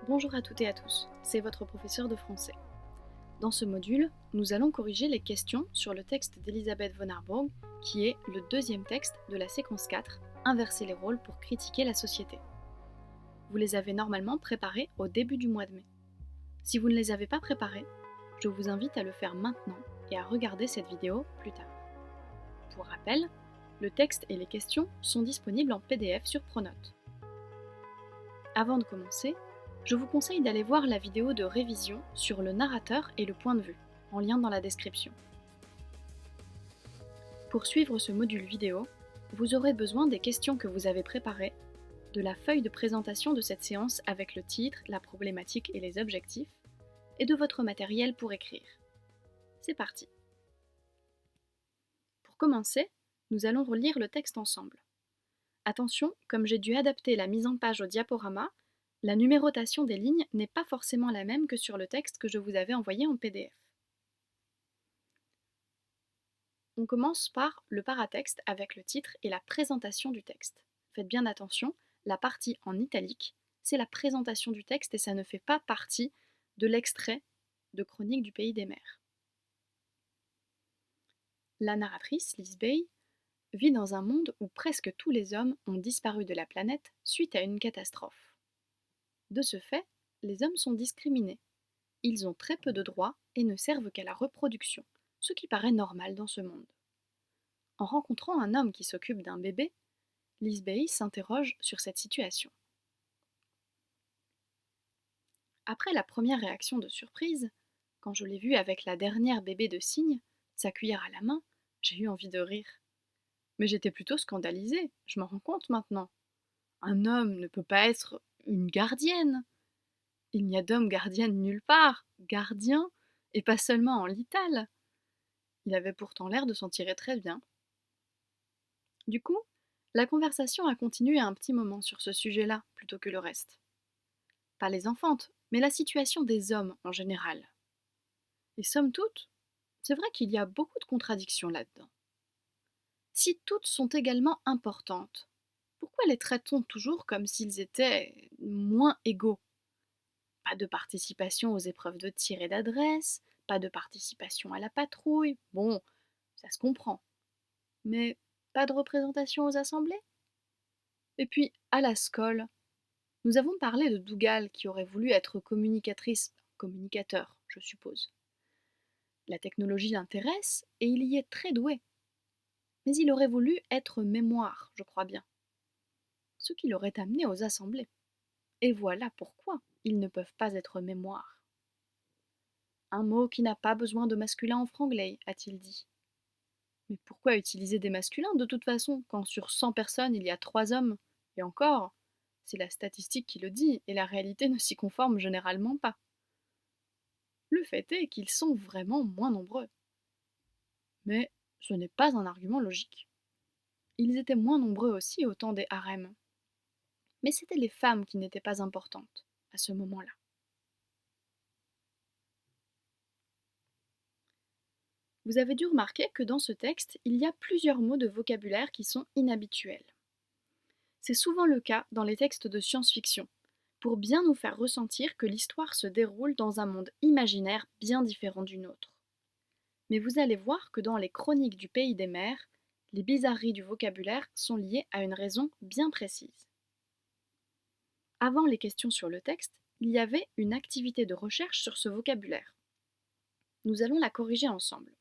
Bonjour à toutes et à tous, c'est votre professeur de français. Dans ce module, nous allons corriger les questions sur le texte d'Elisabeth von Harburg, qui est le deuxième texte de la séquence 4, Inverser les rôles pour critiquer la société. Vous les avez normalement préparés au début du mois de mai. Si vous ne les avez pas préparés, je vous invite à le faire maintenant et à regarder cette vidéo plus tard. Pour rappel, le texte et les questions sont disponibles en PDF sur Pronote. Avant de commencer, je vous conseille d'aller voir la vidéo de révision sur le narrateur et le point de vue, en lien dans la description. Pour suivre ce module vidéo, vous aurez besoin des questions que vous avez préparées, de la feuille de présentation de cette séance avec le titre, la problématique et les objectifs, et de votre matériel pour écrire. C'est parti. Pour commencer, nous allons relire le texte ensemble. Attention, comme j'ai dû adapter la mise en page au diaporama, la numérotation des lignes n'est pas forcément la même que sur le texte que je vous avais envoyé en PDF. On commence par le paratexte avec le titre et la présentation du texte. Faites bien attention, la partie en italique, c'est la présentation du texte et ça ne fait pas partie de l'extrait de Chronique du pays des mers. La narratrice, Liz Bay, vit dans un monde où presque tous les hommes ont disparu de la planète suite à une catastrophe. De ce fait, les hommes sont discriminés. Ils ont très peu de droits et ne servent qu'à la reproduction, ce qui paraît normal dans ce monde. En rencontrant un homme qui s'occupe d'un bébé, Liz Bay s'interroge sur cette situation. Après la première réaction de surprise, quand je l'ai vu avec la dernière bébé de cygne, sa cuillère à la main, j'ai eu envie de rire. Mais j'étais plutôt scandalisée, je m'en rends compte maintenant. Un homme ne peut pas être une gardienne. Il n'y a d'homme gardienne nulle part, gardien, et pas seulement en lital. Il avait pourtant l'air de s'en tirer très bien. Du coup, la conversation a continué un petit moment sur ce sujet-là, plutôt que le reste. Pas les enfantes, mais la situation des hommes en général. Et somme toute, c'est vrai qu'il y a beaucoup de contradictions là-dedans. Si toutes sont également importantes, pourquoi les traite-t-on toujours comme s'ils étaient moins égaux ? Pas de participation aux épreuves de tir et d'adresse, pas de participation à la patrouille, bon, ça se comprend. Mais pas de représentation aux assemblées ? Et puis, à la Scole, nous avons parlé de Dougal qui aurait voulu être communicateur, je suppose. La technologie l'intéresse et il y est très doué. Mais il aurait voulu être mémoire, je crois bien. Ce qui l'aurait amené aux assemblées. Et voilà pourquoi ils ne peuvent pas être mémoire. Un mot qui n'a pas besoin de masculin en franglais, a-t-il dit. Mais pourquoi utiliser des masculins de toute façon, quand sur 100 personnes il y a 3 hommes? Et encore, c'est la statistique qui le dit, et la réalité ne s'y conforme généralement pas. Le fait est qu'ils sont vraiment moins nombreux. Mais ce n'est pas un argument logique. Ils étaient moins nombreux aussi au temps des harems. Mais c'étaient les femmes qui n'étaient pas importantes à ce moment-là. Vous avez dû remarquer que dans ce texte, il y a plusieurs mots de vocabulaire qui sont inhabituels. C'est souvent le cas dans les textes de science-fiction, pour bien nous faire ressentir que l'histoire se déroule dans un monde imaginaire bien différent du nôtre. Mais vous allez voir que dans les chroniques du pays des mers, les bizarreries du vocabulaire sont liées à une raison bien précise. Avant les questions sur le texte, il y avait une activité de recherche sur ce vocabulaire. Nous allons la corriger ensemble.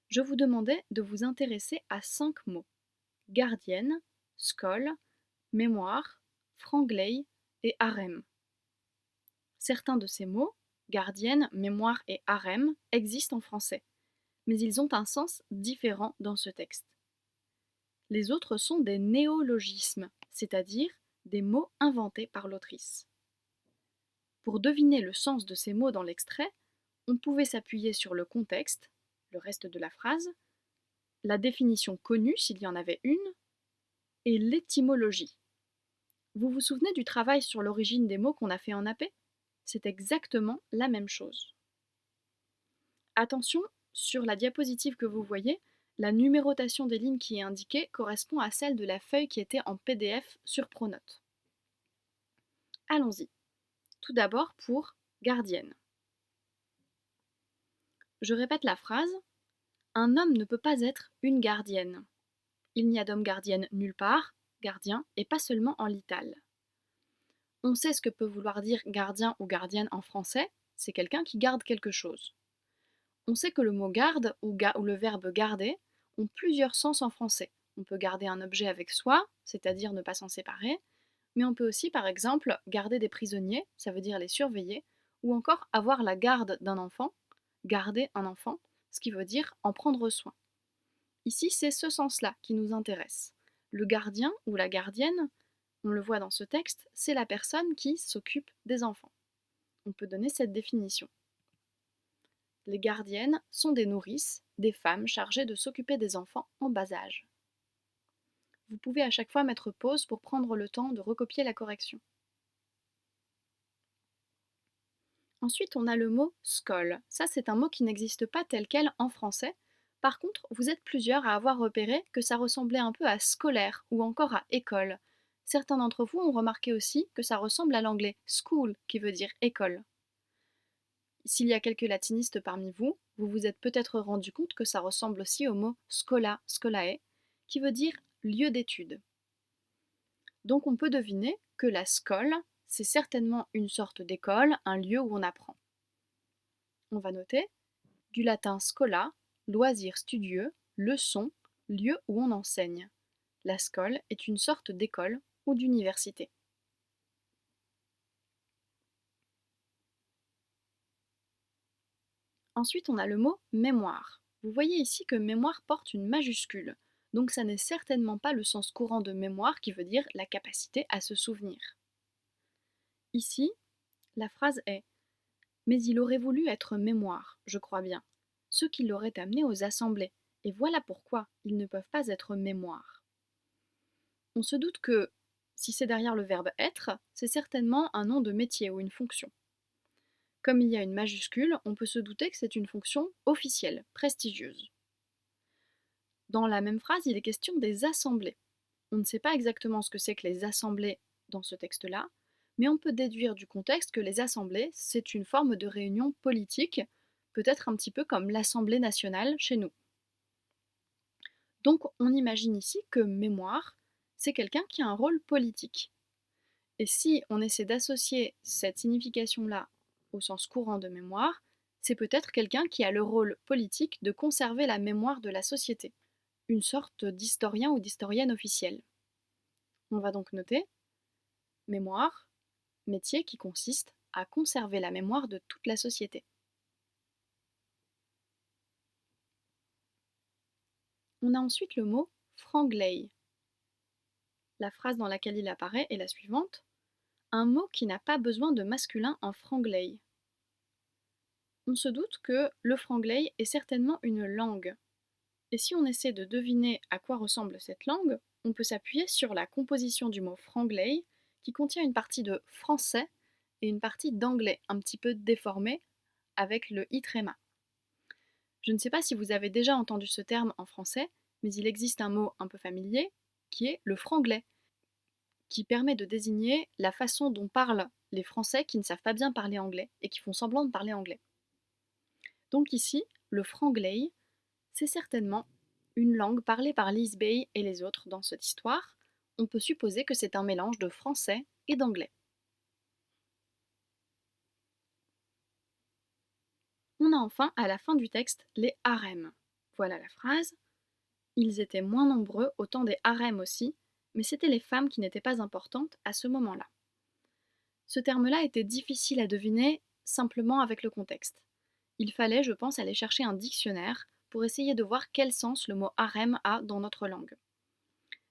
Je vous demandais de vous intéresser à 5 mots: gardienne, scole, mémoire, franglais et harem. Certains de ces mots, gardienne, mémoire et harem, existent en français, mais ils ont un sens différent dans ce texte. Les autres sont des néologismes, c'est-à-dire des mots inventés par l'autrice. Pour deviner le sens de ces mots dans l'extrait, on pouvait s'appuyer sur le contexte, le reste de la phrase, la définition connue s'il y en avait une, et l'étymologie. Vous vous souvenez du travail sur l'origine des mots qu'on a fait en AP ? C'est exactement la même chose. Attention, sur la diapositive que vous voyez, la numérotation des lignes qui est indiquée correspond à celle de la feuille qui était en PDF sur Pronote. Allons-y. Tout d'abord pour gardienne. Je répète la phrase. Un homme ne peut pas être une gardienne. Il n'y a d'homme gardienne nulle part, gardien, et pas seulement en lital. On sait ce que peut vouloir dire gardien ou gardienne en français, c'est quelqu'un qui garde quelque chose. On sait que le mot garde ou le verbe garder ont plusieurs sens en français. On peut garder un objet avec soi, c'est-à-dire ne pas s'en séparer, mais on peut aussi par exemple garder des prisonniers, ça veut dire les surveiller, ou encore avoir la garde d'un enfant, garder un enfant, ce qui veut dire en prendre soin. Ici, c'est ce sens-là qui nous intéresse. Le gardien ou la gardienne, on le voit dans ce texte, c'est la personne qui s'occupe des enfants. On peut donner cette définition. Les gardiennes sont des nourrices, des femmes chargées de s'occuper des enfants en bas âge. Vous pouvez à chaque fois mettre pause pour prendre le temps de recopier la correction. Ensuite, on a le mot scole. Ça, c'est un mot qui n'existe pas tel quel en français. Par contre, vous êtes plusieurs à avoir repéré que ça ressemblait un peu à scolaire ou encore à école. Certains d'entre vous ont remarqué aussi que ça ressemble à l'anglais school, qui veut dire école. S'il y a quelques latinistes parmi vous, vous vous êtes peut-être rendu compte que ça ressemble aussi au mot scola, scolae, qui veut dire lieu d'étude. Donc on peut deviner que la scole, c'est certainement une sorte d'école, un lieu où on apprend. On va noter du latin scola, loisir studieux, leçon, lieu où on enseigne. La scole est une sorte d'école ou d'université. Ensuite, on a le mot mémoire. Vous voyez ici que mémoire porte une majuscule, donc ça n'est certainement pas le sens courant de mémoire qui veut dire la capacité à se souvenir. Ici, la phrase est « Mais il aurait voulu être mémoire, je crois bien, ce qui l'aurait amené aux assemblées, et voilà pourquoi ils ne peuvent pas être mémoire. » On se doute que, si c'est derrière le verbe être, c'est certainement un nom de métier ou une fonction. Comme il y a une majuscule, on peut se douter que c'est une fonction officielle, prestigieuse. Dans la même phrase, il est question des assemblées. On ne sait pas exactement ce que c'est que les assemblées dans ce texte-là, mais on peut déduire du contexte que les assemblées, c'est une forme de réunion politique, peut-être un petit peu comme l'Assemblée nationale chez nous. Donc on imagine ici que mémoire, c'est quelqu'un qui a un rôle politique. Et si on essaie d'associer cette signification-là au sens courant de mémoire, c'est peut-être quelqu'un qui a le rôle politique de conserver la mémoire de la société, une sorte d'historien ou d'historienne officielle. On va donc noter mémoire, métier qui consiste à conserver la mémoire de toute la société. On a ensuite le mot franglais. La phrase dans laquelle il apparaît est la suivante. Un mot qui n'a pas besoin de masculin en franglais. On se doute que le franglais est certainement une langue. Et si on essaie de deviner à quoi ressemble cette langue, on peut s'appuyer sur la composition du mot franglais qui contient une partie de français et une partie d'anglais un petit peu déformée avec le i tréma. Je ne sais pas si vous avez déjà entendu ce terme en français, mais il existe un mot un peu familier qui est le franglais, qui permet de désigner la façon dont parlent les Français qui ne savent pas bien parler anglais et qui font semblant de parler anglais. Donc ici, le franglais, c'est certainement une langue parlée par Lise Bay et les autres dans cette histoire. On peut supposer que c'est un mélange de français et d'anglais. On a enfin, à la fin du texte, les harems. Voilà la phrase. Ils étaient moins nombreux au temps des harems aussi, mais c'étaient les femmes qui n'étaient pas importantes à ce moment-là. Ce terme-là était difficile à deviner simplement avec le contexte. Il fallait, je pense, aller chercher un dictionnaire pour essayer de voir quel sens le mot harem a dans notre langue.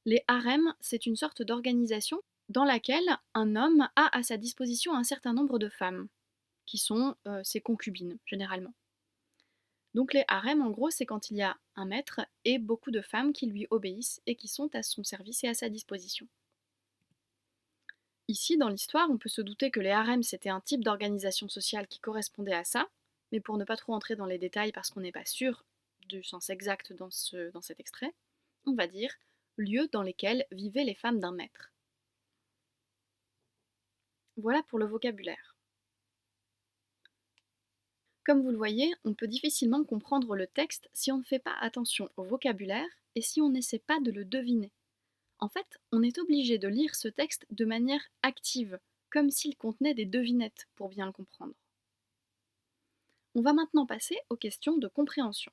Les harems, c'est une sorte d'organisation dans laquelle un homme a à sa disposition un certain nombre de femmes, qui sont ses concubines, généralement. Donc les harems, en gros, c'est quand il y a un maître et beaucoup de femmes qui lui obéissent et qui sont à son service et à sa disposition. Ici, dans l'histoire, on peut se douter que les harems, c'était un type d'organisation sociale qui correspondait à ça, mais pour ne pas trop entrer dans les détails parce qu'on n'est pas sûr du sens exact dans cet extrait, on va dire lieux dans lesquels vivaient les femmes d'un maître. Voilà pour le vocabulaire. Comme vous le voyez, on peut difficilement comprendre le texte si on ne fait pas attention au vocabulaire et si on n'essaie pas de le deviner. En fait, on est obligé de lire ce texte de manière active, comme s'il contenait des devinettes pour bien le comprendre. On va maintenant passer aux questions de compréhension.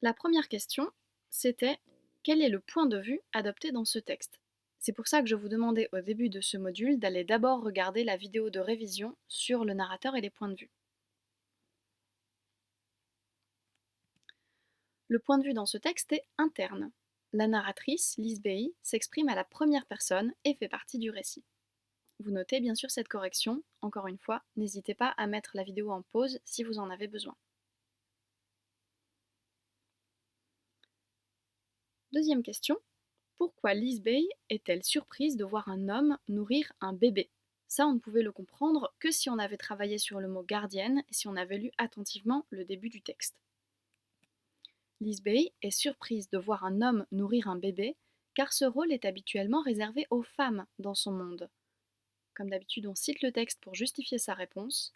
La première question, c'était quel est le point de vue adopté dans ce texte? C'est pour ça que je vous demandais au début de ce module d'aller d'abord regarder la vidéo de révision sur le narrateur et les points de vue. Le point de vue dans ce texte est interne. La narratrice, Lise Bay, s'exprime à la première personne et fait partie du récit. Vous notez bien sûr cette correction. Encore une fois, n'hésitez pas à mettre la vidéo en pause si vous en avez besoin. Deuxième question. Pourquoi Lise Bay est-elle surprise de voir un homme nourrir un bébé? Ça, on ne pouvait le comprendre que si on avait travaillé sur le mot gardienne et si on avait lu attentivement le début du texte. Lise Bay est surprise de voir un homme nourrir un bébé car ce rôle est habituellement réservé aux femmes dans son monde. Comme d'habitude, on cite le texte pour justifier sa réponse.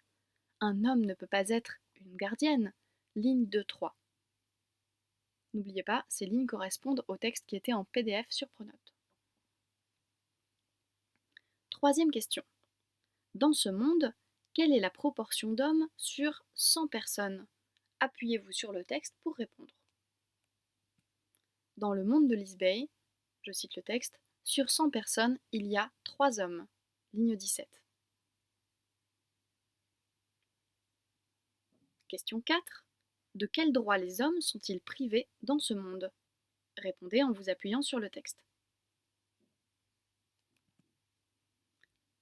Un homme ne peut pas être une gardienne. Ligne 2-3. N'oubliez pas, ces lignes correspondent au texte qui était en PDF sur Pronote. Troisième question. Dans ce monde, quelle est la proportion d'hommes sur 100 personnes? Appuyez-vous sur le texte pour répondre. Dans le monde de Lise Bay, je cite le texte, sur 100 personnes, il y a 3 hommes. Ligne 17. Question 4. De quels droits les hommes sont-ils privés dans ce monde? Répondez en vous appuyant sur le texte.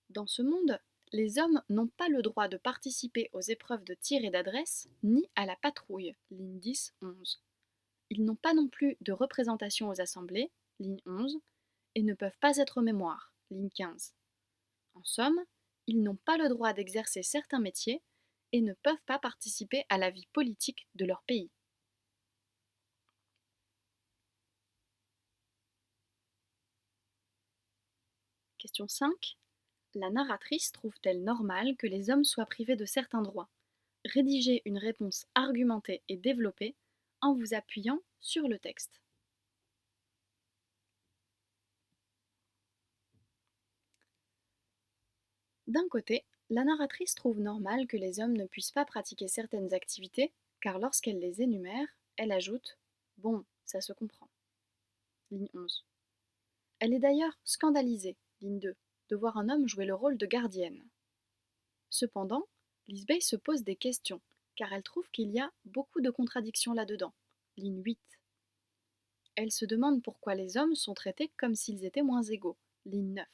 Dans ce monde, les hommes n'ont pas le droit de participer aux épreuves de tir et d'adresse, ni à la patrouille, ligne 10-11. Ils n'ont pas non plus de représentation aux assemblées, ligne 11, et ne peuvent pas être mémoire, ligne 15. En somme, ils n'ont pas le droit d'exercer certains métiers et ne peuvent pas participer à la vie politique de leur pays. Question 5. La narratrice trouve-t-elle normal que les hommes soient privés de certains droits? Rédigez une réponse argumentée et développée en vous appuyant sur le texte. D'un côté, la narratrice trouve normal que les hommes ne puissent pas pratiquer certaines activités, car lorsqu'elle les énumère, elle ajoute « Bon, ça se comprend ». Ligne 11. Elle est d'ailleurs scandalisée, ligne 2, de voir un homme jouer le rôle de gardienne. Cependant, Lise Bay se pose des questions, car elle trouve qu'il y a beaucoup de contradictions là-dedans. Ligne 8. Elle se demande pourquoi les hommes sont traités comme s'ils étaient moins égaux. Ligne 9.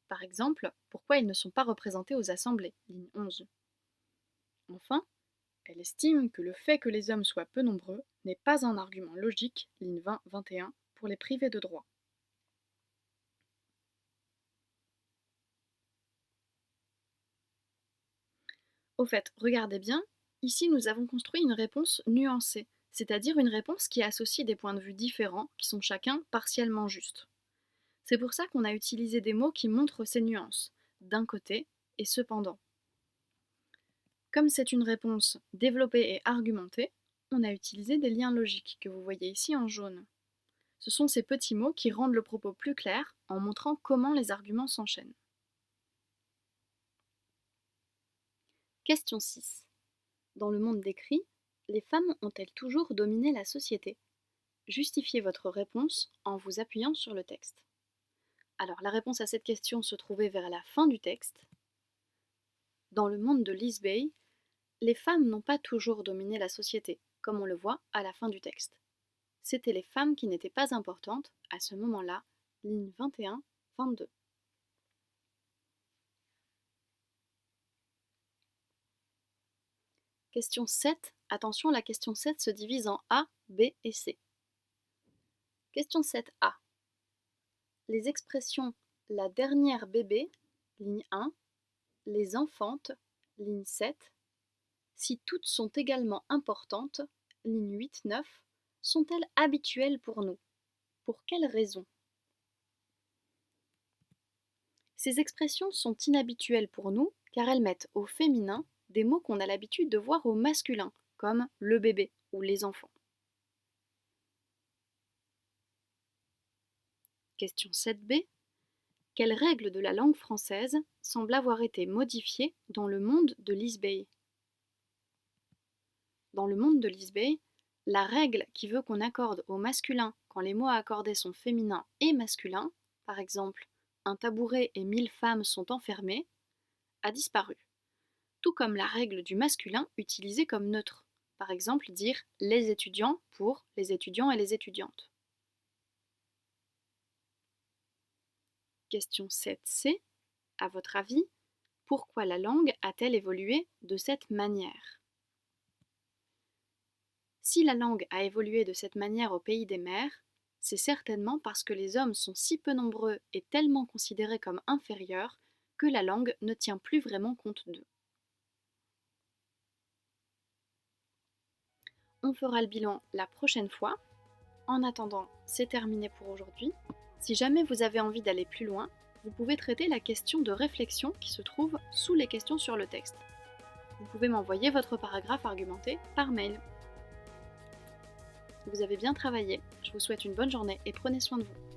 Par exemple, pourquoi ils ne sont pas représentés aux assemblées. Ligne 11. Enfin, elle estime que le fait que les hommes soient peu nombreux n'est pas un argument logique, ligne 20-21, pour les priver de droits. Au fait, regardez bien, ici nous avons construit une réponse nuancée, c'est-à-dire une réponse qui associe des points de vue différents qui sont chacun partiellement justes. C'est pour ça qu'on a utilisé des mots qui montrent ces nuances, d'un côté et cependant. Comme c'est une réponse développée et argumentée, on a utilisé des liens logiques que vous voyez ici en jaune. Ce sont ces petits mots qui rendent le propos plus clair en montrant comment les arguments s'enchaînent. Question 6. Dans le monde décrit, les femmes ont-elles toujours dominé la société? Justifiez votre réponse en vous appuyant sur le texte. Alors, la réponse à cette question se trouvait vers la fin du texte. Dans le monde de Lise Bay, les femmes n'ont pas toujours dominé la société, comme on le voit à la fin du texte. C'étaient les femmes qui n'étaient pas importantes à ce moment-là, ligne 21-22. Question 7. Attention, la question 7 se divise en A, B et C. Question 7a. Les expressions la dernière bébé, ligne 1, les enfantes, ligne 7, si toutes sont également importantes, ligne 8-9, sont-elles habituelles pour nous? Pour quelle raison? Ces expressions sont inhabituelles pour nous car elles mettent au féminin des mots qu'on a l'habitude de voir au masculin, comme le bébé ou les enfants. Question 7b. Quelle règle de la langue française semble avoir été modifiée dans le monde de Lisbey? Dans le monde de Lisbey, la règle qui veut qu'on accorde au masculin quand les mots à accorder sont féminins et masculins, par exemple un tabouret et 1000 femmes sont enfermées, a disparu. Tout comme la règle du masculin utilisée comme neutre, par exemple dire les étudiants pour les étudiants et les étudiantes. Question 7c. À votre avis, pourquoi la langue a-t-elle évolué de cette manière? Si la langue a évolué de cette manière au pays des mers, c'est certainement parce que les hommes sont si peu nombreux et tellement considérés comme inférieurs que la langue ne tient plus vraiment compte d'eux. On fera le bilan la prochaine fois. En attendant, c'est terminé pour aujourd'hui. Si jamais vous avez envie d'aller plus loin, vous pouvez traiter la question de réflexion qui se trouve sous les questions sur le texte. Vous pouvez m'envoyer votre paragraphe argumenté par mail. Vous avez bien travaillé, je vous souhaite une bonne journée et prenez soin de vous.